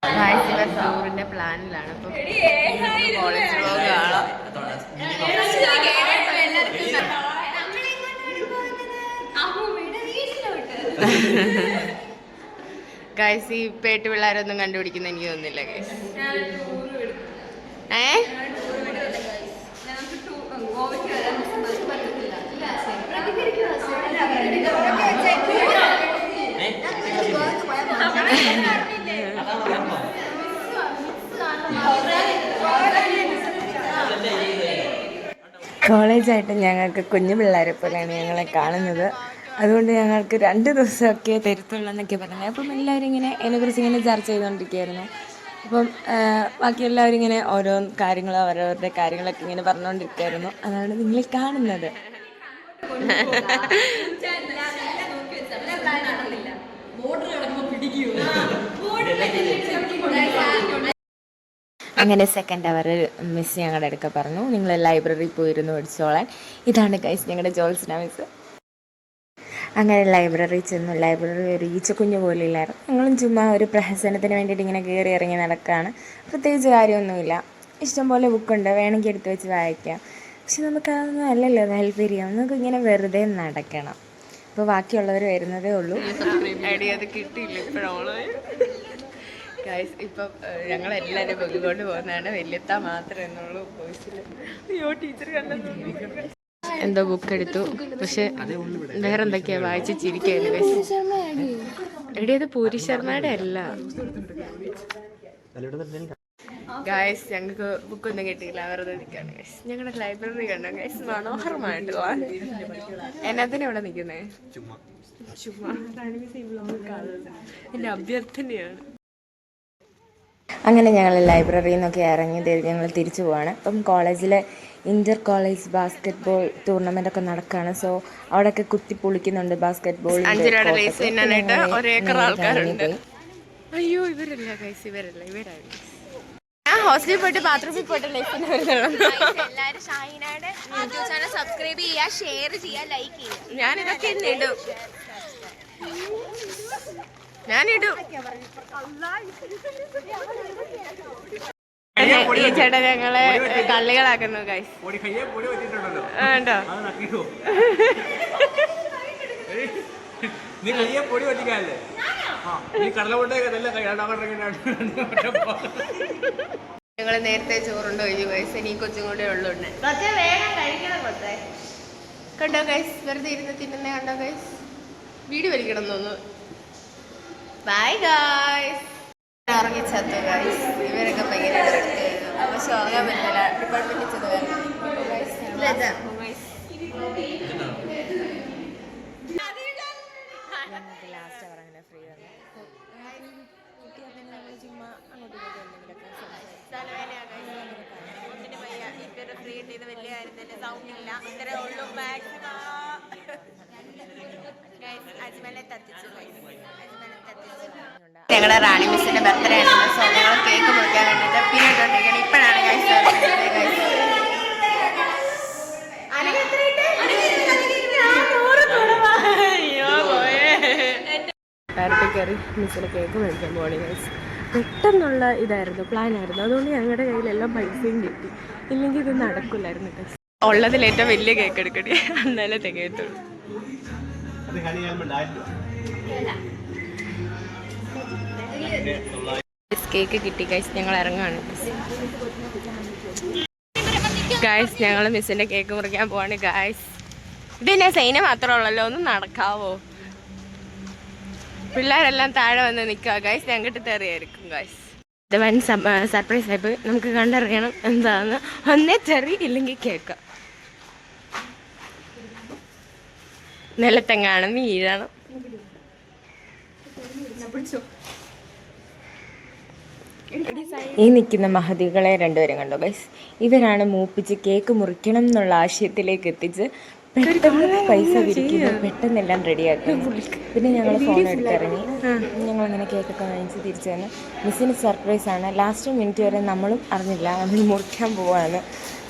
ടൂറിന്റെ പ്ലാനിലാണ്. അപ്പം college vlog കാണാം. Guys ഈ പേട്ട് പിള്ളേരൊന്നും കണ്ടുപിടിക്കുന്ന എനിക്ക് തോന്നുന്നില്ല ഗൈസ്. കോളേജായിട്ട് ഞങ്ങൾക്ക് കുഞ്ഞു പിള്ളേരെ പോലെയാണ് ഞങ്ങളെ കാണുന്നത്. അതുകൊണ്ട് ഞങ്ങൾക്ക് 2 ദിവസമൊക്കെ തരത്തുള്ളൂ എന്നൊക്കെ പറഞ്ഞത്. അപ്പം എല്ലാവരും ഇങ്ങനെ അതിനെക്കുറിച്ച് ഇങ്ങനെ ചർച്ച ചെയ്തുകൊണ്ടിരിക്കുകയായിരുന്നു. അപ്പം ബാക്കി എല്ലാവരും ഇങ്ങനെ ഓരോ കാര്യങ്ങളും അവരവരുടെ കാര്യങ്ങളൊക്കെ ഇങ്ങനെ പറഞ്ഞുകൊണ്ടിരിക്കുകയായിരുന്നു. അതാണ് നിങ്ങൾ കാണുന്നത്. അങ്ങനെ സെക്കൻഡ് അവർ മിസ് ഞങ്ങളുടെ അടുക്ക പറഞ്ഞു, നിങ്ങൾ ലൈബ്രറിയിൽ പോയിരുന്നു പഠിച്ചോളാൻ. ഇതാണ് ഗൈസ് ഞങ്ങളുടെ ജോൾസിന മിസ്. അങ്ങനെ ലൈബ്രറി ചെന്നു. ലൈബ്രറി ഒരു ഈച്ചക്കുഞ്ഞ് പോലും ഇല്ലായിരുന്നു. ഞങ്ങളും ചുമ്മാ ഒരു പ്രഹസനത്തിന് വേണ്ടിയിട്ട് ഇങ്ങനെ കയറി ഇറങ്ങി നടക്കുകയാണ്. പ്രത്യേകിച്ച് കാര്യമൊന്നുമില്ല. ഇഷ്ടംപോലെ ബുക്കുണ്ട്, വേണമെങ്കിൽ എടുത്ത് വെച്ച് വായിക്കാം. പക്ഷെ നമുക്കതൊന്നും അല്ലല്ലോ താല്പര്യം. നമുക്ക് ഇങ്ങനെ വെറുതെ നടക്കണം. അപ്പോൾ ബാക്കിയുള്ളവർ വരുന്നതേ ഉള്ളൂ. അത് കിട്ടിയില്ല ഇപ്പോഴോളൂ ഗൈസ്. ഇപ്പം ഞങ്ങളെല്ലാവരും പൊക്കിക്കൊണ്ട് പോകുന്നതാണ്. വല്യത്ത മാത്രമേ എന്നുള്ളൂ വോയിസിൽ. അയ്യോ ടീച്ചർ കണ്ടത്. എന്തോ ബുക്ക് എടുത്തു, പക്ഷെ വേറെന്തൊക്കെയാ വായിച്ച് ചിരിക്കായിരുന്നു ഗൈസ്. എടി അത് പൂരി ശർമ്മയുടെ അല്ല ഗൈസ്. ഞങ്ങൾക്ക് ബുക്കൊന്നും കിട്ടിയില്ല, വെറുതെ നിൽക്കാണ് ഗൈസ്. ഞങ്ങളുടെ ലൈബ്രറി കണ്ടോ ഗൈസ്, മനോഹരമായിട്ടുള്ള. എന്നതിനാ ഇവിടെ നിൽക്കുന്നേ? ചുമ്മാ എൻ്റെ അഭ്യർത്ഥനയാണ്. അങ്ങനെ ഞങ്ങൾ ലൈബ്രറിയിൽ നിന്നൊക്കെ ഇറങ്ങി ഞങ്ങൾ തിരിച്ചു പോവാണ്. അപ്പം കോളേജിലെ ഇൻ്റർ കോളേജ് ബാസ്കറ്റ് ബോൾ ടൂർണമെൻ്റ് ഒക്കെ നടക്കുകയാണ്. സോ അവിടെയൊക്കെ കുത്തി പൊളിക്കുന്നുണ്ട് ബാസ്കറ്റ് ബോൾ. അയ്യോ ഇവരല്ല ഗൈസ്, ഇവരല്ല, ഇവരാണ്. ഞാൻ ഹോസ്റ്റലിൽ പോയിട്ട് ബാത്റൂമിൽ പോയിട്ട് ലൈഫിന് വരുന്നുള്ളൂ. എല്ലാവരും ഷാഹിനയുടെ യൂട്യൂബ് ചാനൽ സബ്സ്ക്രൈബ് ചെയ്യുക, ഷെയർ ചെയ്യുക, ലൈക്ക് ചെയ്യുക. ഞാനിതൊക്കെ ഇടും. ഈ ചേട്ടൻ ഞങ്ങളെ കള്ളികളാക്കുന്നു ഗൈസ്. വേണ്ടോ ഞങ്ങള് നേരത്തെ ചോറുണ്ട് കഴിഞ്ഞു ഗൈസ്. ഇനി കൊച്ചും കൂടെ ഉള്ളുണ്ട്. വേഗം കഴിക്കണം കൊച്ചേ. കണ്ടോ ഗൈസ്, വെറുതെ ഇരുന്ന് തിന്നുന്നേ കണ്ടോ ഗൈസ്. വീഡിയോ വലിക്കണം തോന്നുന്നു. Bye guys. ഇറങ്ങിച്ചത്തു ഗൈസ്. ഇവരൊക്കെ ഭയങ്കര പക്ഷെ ഉറങ്ങാൻ പറ്റില്ല. ഡിപ്പാർട്ട്മെന്റിൽ ചെന്ന് വരണം. ലാസ്റ്റ് അവർ അങ്ങനെ ഫ്രീ വന്നു. കുട്ടിയാൽ പിന്നെ നമ്മൾ ചുമ്മാ അങ്ങോട്ടും ഇങ്ങോട്ടും എന്തെങ്കിലുമൊക്കെ ഫ്രീ കിട്ടിയത് വലിയ കാര്യം തന്നെ. സൗണ്ട് ഇല്ല, ഇത്രേ ഉള്ളൂ മാക്സിമം. ഞങ്ങളുടെ റാണി മിസ്സിന്റെ ബർത്ത്ഡേ ആണ്. സോ ഞങ്ങൾ കേക്ക് മുറിക്കാൻ വേണ്ടിയിട്ട് പിന്നിട്ടുണ്ടെങ്കിൽ ഇപ്പോഴാണ് ഡയറക്റ്റ് കയറി മിസ്സിന് കേക്ക് മേടിക്കാൻ പോകണേ ഗൈസ്. പെട്ടെന്നുള്ള ഇതായിരുന്നു, പ്ലാനായിരുന്നു. അതുകൊണ്ട് ഞങ്ങളുടെ കയ്യിലെല്ലാം പൈസയും കിട്ടി. ഇല്ലെങ്കിൽ ഇത് നടക്കില്ലായിരുന്നു ഗൈസ്. ഉള്ളതിൽ ഏറ്റവും വലിയ കേക്ക് എടുക്കണേ, എന്നാലേ തികയത്തുള്ളൂ. കേക്ക് കിട്ടി ഗൈസ്. ഞങ്ങൾ ഇറങ്ങാണ് ഗൈസ്. ഞങ്ങൾ മിസ്സിന്റെ കേക്ക് മുറിക്കാൻ പോവാണ് ഗൈസ്. ഇതെന്നെ സൈന മാത്രമേ ഉള്ളല്ലോ, ഒന്ന് നടക്കാവോ? പിള്ളേരെല്ലാം താഴെ വന്ന് നിൽക്കുക ഗൈസ്. ഞങ്ങട്ട് തെറിയായിരിക്കും ഗൈസ്. ഇത് വൻ സർപ്രൈസ് ആയിപ്പോയി. നമുക്ക് കണ്ടറിയണം എന്താണെന്ന്. ഒന്നേ തെറി ഇല്ലെങ്കിൽ കേക്ക്. നിലത്തെങ്ങാണ് വീഴണം. ഈ നിൽക്കുന്ന മഹതികളെ രണ്ടുപേരും കണ്ടോ ഗൈസ്. ഇവരാണ് മൂപ്പിച്ച് കേക്ക് മുറിക്കണം എന്നുള്ള ആശയത്തിലേക്ക് എത്തിച്ച് പെട്ടെന്ന് പൈസ വിരിക്കുന്നു, പെട്ടെന്നെല്ലാം റെഡിയാക്കും. പിന്നെ ഞങ്ങൾ ഫോൺ എടുത്തിറങ്ങി. ഞങ്ങളങ്ങനെ കേക്കൊക്കെ വാങ്ങിച്ച് തിരിച്ചു വന്ന്. മിസ്സിന് സർപ്രൈസാണ്. ലാസ്റ്റ് മിനിറ്റ് വരെ നമ്മളും അറിഞ്ഞില്ല നമ്മൾ മുറിക്കാൻ പോവാണ്.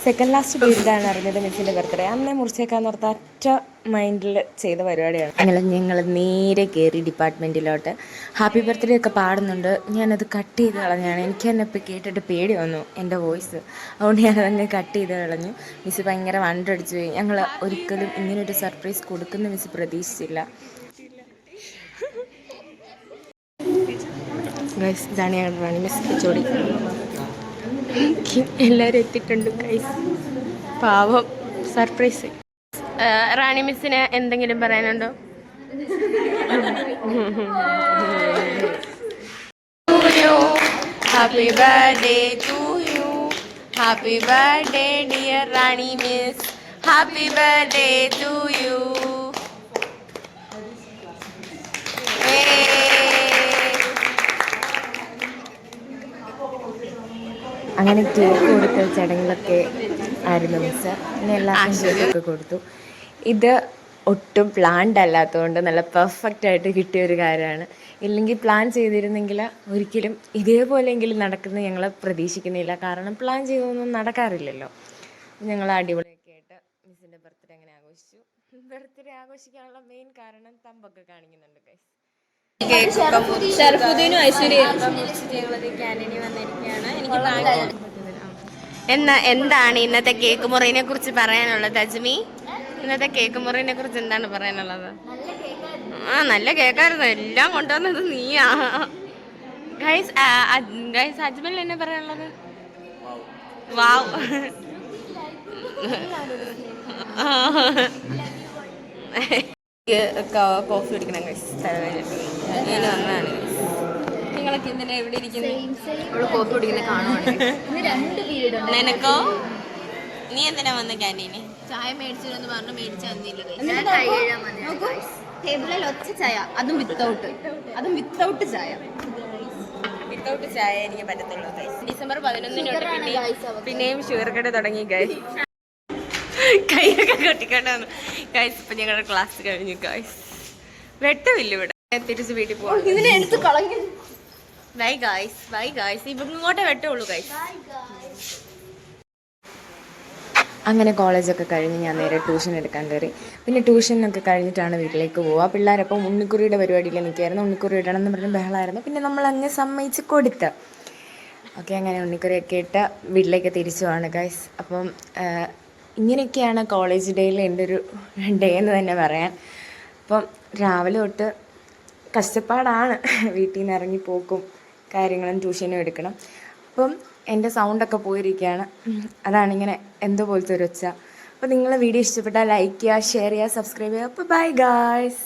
സെക്കൻഡ് ലാസ്റ്റ് പീരീഡാണ് അറിഞ്ഞത് മിസ്സിൻ്റെ ബർത്ത്ഡേ. അന്നേ മുറിച്ചേക്കാന്ന് ഓർത്ത ഒറ്റ മൈൻഡിൽ ചെയ്ത പരിപാടിയാണ്. അങ്ങനെ ഞങ്ങൾ നേരെ കയറി ഡിപ്പാർട്ട്മെൻറ്റിലോട്ട്. ഹാപ്പി ബർത്ത്ഡേ ഒക്കെ പാടുന്നുണ്ട്. ഞാനത് കട്ട് ചെയ്ത് കളഞ്ഞാണ്. എനിക്ക് തന്നെ ഇപ്പോൾ കേട്ടിട്ട് പേടി വന്നു എൻ്റെ വോയിസ്. അതുകൊണ്ട് ഞാനതങ്ങ് കട്ട് ചെയ്ത് കളഞ്ഞു. മിസ്സ് ഭയങ്കര വണ്ടടിച്ചു പോയി. ഞങ്ങൾ ഒരിക്കലും ഇങ്ങനൊരു സർപ്രൈസ് കൊടുക്കുന്ന മിസ്സ് പ്രതീക്ഷിച്ചില്ല. ഗൈസ്, ഇതാണ് ഞങ്ങളുടെ റാണി മിസ് കിച്ചോടി. എല്ലാവരും എത്തിയിട്ടുണ്ട് ഗൈസ്. പാവം സർപ്രൈസ്. റാണി മിസ്സിന് എന്തെങ്കിലും പറയാനുണ്ടോ? Happy birthday to you, happy birthday dear Rani miss, happy birthday to you. അങ്ങനെ കേക്ക് കൊടുത്ത ചടങ്ങിലൊക്കെ ആയിരുന്നു മിസ്സ്. പിന്നെ എല്ലാവർക്കും കേക്കൊക്കെ കൊടുത്തു. ഇത് ഒട്ടും പ്ലാൻഡ് അല്ലാത്തതുകൊണ്ട് നല്ല പെർഫെക്റ്റ് ആയിട്ട് കിട്ടിയൊരു കാര്യമാണ്. ഇല്ലെങ്കിൽ പ്ലാൻ ചെയ്തിരുന്നെങ്കിൽ ഒരിക്കലും ഇതേപോലെയെങ്കിലും നടക്കുന്നത് ഞങ്ങൾ പ്രതീക്ഷിക്കുന്നില്ല. കാരണം പ്ലാൻ ചെയ്തൊന്നും നടക്കാറില്ലല്ലോ. ഞങ്ങൾ അടിപൊളിയൊക്കെ ആയിട്ട് മിസ്സിൻ്റെ ബർത്ത്ഡേ അങ്ങനെ ആഘോഷിച്ചു. ബർത്ത്ഡേ ആഘോഷിക്കാനുള്ള മെയിൻ കാരണം തമ്പൊക്കെ കാണിക്കുന്നുണ്ട് ഗൈസ്. ഷർഫുദ്ദീനും ഐശ്വര്യയും ക്യാൻറ്റീനിൽ വന്നിരിക്കുകയാണ്. എന്താണ് ഇന്നത്തെ കേക്ക് മുറിനെ കുറിച്ച് പറയാനുള്ളത് അജ്മി? ഇന്നത്തെ കേക്ക് മുറിനെ കുറിച്ച് എന്താണ് പറയാനുള്ളത്? നല്ല കേക്കായിരുന്നു. എല്ലാം കൊണ്ടുവന്നത് നീയാ ഗൈസ്. ഗൈസ്, അജ്മൽ എന്നെ പറയാനുള്ളത് വാവ്. കോഫി കുടിക്കണം ഗൈസ്. ഇങ്ങനെ വന്നതാണ്. നിങ്ങളൊക്കെ എന്തിനാ ഇവിടെ ഇരിക്കുന്നത്? കോഫി കുടിക്കുന്ന കാണുവാണ്. നിനക്കോ? നീ എന്തിനാ വന്ന ക്യാൻറ്റീന്? ചായ മേടിച്ചില്ലെന്ന് പറഞ്ഞു മേടിച്ചാൽ ടേബിളിൽ ഒറ്റ ചായ, അതും വിത്തൗട്ട് ചായ. വിത്തൗട്ട് ചായ എനിക്ക് പറ്റത്തുള്ളൂ ഗൈസ്. ഡിസംബർ 11 പിന്നെയും ഷുഗർ കട്ട് തുടങ്ങി ഗൈസ്. കൈയൊക്കെ കൊട്ടിക്കൊണ്ട് വന്നു ഗൈസ്. ഇപ്പം ഞങ്ങളുടെ ക്ലാസ് കഴിഞ്ഞു ഗൈസ്. വെട്ടമില്ല ഇവിടെ. തിരിച്ച് വീട്ടിൽ പോകണം. ഇതിനെ എടുത്ത് കളഞ്ഞു. Bye guys, bye guys. ഇപ്പം ഇങ്ങോട്ടേ വെട്ടമുള്ളൂ ഗൈസ്. അങ്ങനെ കോളേജൊക്കെ കഴിഞ്ഞ് ഞാൻ നേരെ ട്യൂഷൻ എടുക്കാൻ കയറി. പിന്നെ ട്യൂഷനൊക്കെ കഴിഞ്ഞിട്ടാണ് വീട്ടിലേക്ക് പോവുക. പിള്ളേരപ്പം ഉണ്ണിക്കുറിയുടെ പരിപാടിയിൽ നിൽക്കുമായിരുന്നു. ഉണ്ണിക്കുറി ഇടണമെന്ന് പറഞ്ഞ് ബഹളമായിരുന്നു. പിന്നെ നമ്മളങ്ങ് സമ്മതിച്ച് കൊടുത്ത്. ഓക്കെ, അങ്ങനെ ഉണ്ണിക്കുറിയൊക്കെ ഇട്ട് വീട്ടിലേക്ക് തിരിച്ചു പോവാണ് ഗൈസ്. അപ്പം ഇങ്ങനെയൊക്കെയാണ് കോളേജ് ഡേയിൽ എൻ്റെ ഒരു ഡേ എന്ന് തന്നെ പറയാൻ. അപ്പം രാവിലെ തൊട്ട് കഷ്ടപ്പാടാണ്. വീട്ടിൽ നിന്ന് ഇറങ്ങിപ്പോക്കും കാര്യങ്ങളും ട്യൂഷനും എടുക്കണം. അപ്പം എൻ്റെ സൗണ്ടൊക്കെ പോയിരിക്കുകയാണ്. അതാണിങ്ങനെ എന്തോ പോലത്തെ ഒരു ഒച്ച. അപ്പോൾ നിങ്ങൾ വീഡിയോ ഇഷ്ടപ്പെട്ടാൽ ലൈക്ക് ചെയ്യുക, ഷെയർ ചെയ്യുക, സബ്സ്ക്രൈബ് ചെയ്യുക. അപ്പോൾ ബൈ ഗായ്സ്.